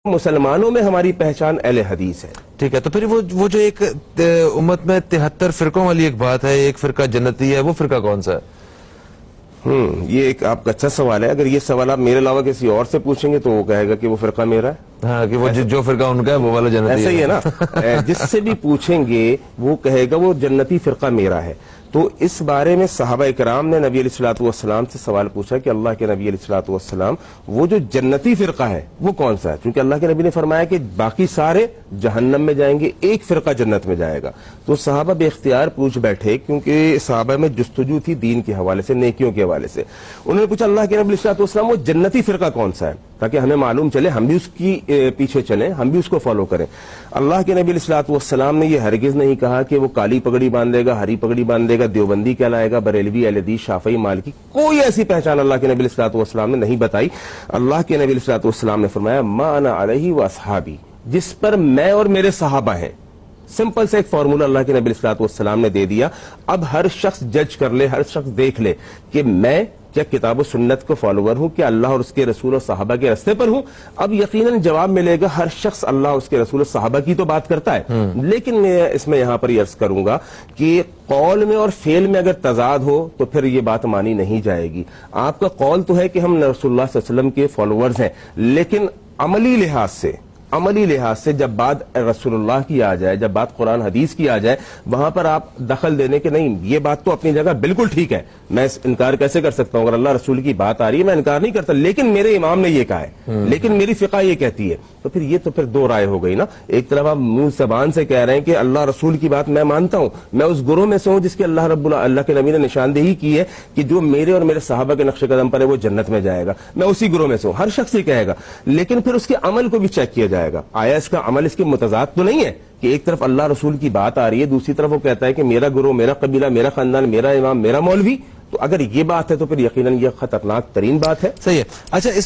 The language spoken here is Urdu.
مسلمانوں میں ہماری پہچان اہل حدیث ہے. ٹھیک ہے. تو پھر وہ جو ایک امت میں 73 فرقوں والی ایک بات ہے، ایک فرقہ جنتی ہے، وہ فرقہ کون سا ہے؟ یہ ایک آپ کا اچھا سوال ہے. اگر یہ سوال آپ میرے علاوہ کسی اور سے پوچھیں گے تو وہ کہے گا کہ وہ فرقہ میرا ہے. ہاں، کہ وہ جو فرقہ ان کا ہے وہ والا جنتی ایسا ہی ہے نا. جس سے بھی پوچھیں گے وہ کہے گا وہ جنتی فرقہ میرا ہے. تو اس بارے میں صحابہ اکرام نے نبی علیہ الصلوۃ والسلام سے سوال پوچھا کہ اللہ کے نبی علیہ الصلوۃ والسلام وہ جو جنتی فرقہ ہے وہ کون سا ہے؟ کیونکہ اللہ کے نبی نے فرمایا کہ باقی سارے جہنم میں جائیں گے، ایک فرقہ جنت میں جائے گا. تو صحابہ بے اختیار پوچھ بیٹھے، کیونکہ صحابہ میں جستجو تھی دین کے حوالے سے، نیکیوں کے حوالے سے. انہوں نے پوچھا اللہ کے نبی علیہ الصلوۃ والسلام وہ جنتی فرقہ کون سا ہے، تاکہ ہمیں معلوم چلے، ہم بھی اس کی پیچھے چلیں، ہم بھی اس کو فالو کریں. اللہ کے نبی علیہ الصلوۃ والسلام نے یہ ہرگز نہیں کہا کہ وہ کالی پگڑی باندھے گا، ہری پگڑی باندھے گا، دیوبندی کہلائے گا، بریلوی، اہل حدیث، شافعی، مالکی. کوئی ایسی پہچان اللہ کے نبی علیہ الصلوۃ والسلام نے نہیں بتائی. اللہ کے نبی علیہ الصلوۃ والسلام نے فرمایا ما انا علیہ واصحابی، جس پر میں اور میرے صحابہ ہیں. سمپل سے ایک فارمولہ اللہ کے نبی علیہ الصلوۃ والسلام نے دے دیا. اب ہر شخص جج کر لے، ہر شخص دیکھ لے کہ میں کیا کتاب و سنت کو فالوور ہوں، کیا اللہ اور اس کے رسول اور صحابہ کے راستے پر ہوں. اب یقیناً جواب ملے گا ہر شخص اللہ اور اس کے رسول اور صحابہ کی تو بات کرتا ہے، لیکن میں اس میں یہاں پر یہ عرض کروں گا کہ قول میں اور فعل میں اگر تضاد ہو تو پھر یہ بات مانی نہیں جائے گی. آپ کا قول تو ہے کہ ہم رسول اللہ صلی اللہ علیہ وسلم کے فالوورز ہیں، لیکن عملی لحاظ سے جب بات رسول اللہ کی آ جائے، جب بات قرآن حدیث کی آ جائے، وہاں پر آپ دخل دینے کے نہیں. یہ بات تو اپنی جگہ بالکل ٹھیک ہے، میں انکار کیسے کر سکتا ہوں؟ اگر اللہ رسول کی بات آ رہی ہے میں انکار نہیں کرتا، لیکن میرے امام نے یہ کہا ہے، لیکن میری فقہ یہ کہتی ہے. تو پھر یہ تو پھر دو رائے ہو گئی نا. ایک طرف آپ منہ زبان سے کہہ رہے ہیں کہ اللہ رسول کی بات میں مانتا ہوں، میں اس گروہ میں سے ہوں جس کے اللہ کے نبی نے نشاندہی کی ہے کہ جو میرے اور میرے صحابہ کے نقش قدم پر ہے وہ جنت میں جائے گا، میں اسی گروہ میں سے ہوں. ہر شخص یہ کہے گا، لیکن پھر اس کے عمل کو بھی چیک کیا جائے گا. آیا اس کا عمل اس کے متضاد تو نہیں ہے کہ ایک طرف اللہ رسول کی بات آ رہی ہے، دوسری طرف وہ کہتا ہے کہ میرا گروہ، میرا قبیلہ، میرا خاندان، میرا امام، میرا مولوی. تو اگر یہ بات ہے تو پھر یقیناً یہ خطرناک ترین بات ہے. صحیح ہے. اچھا، اس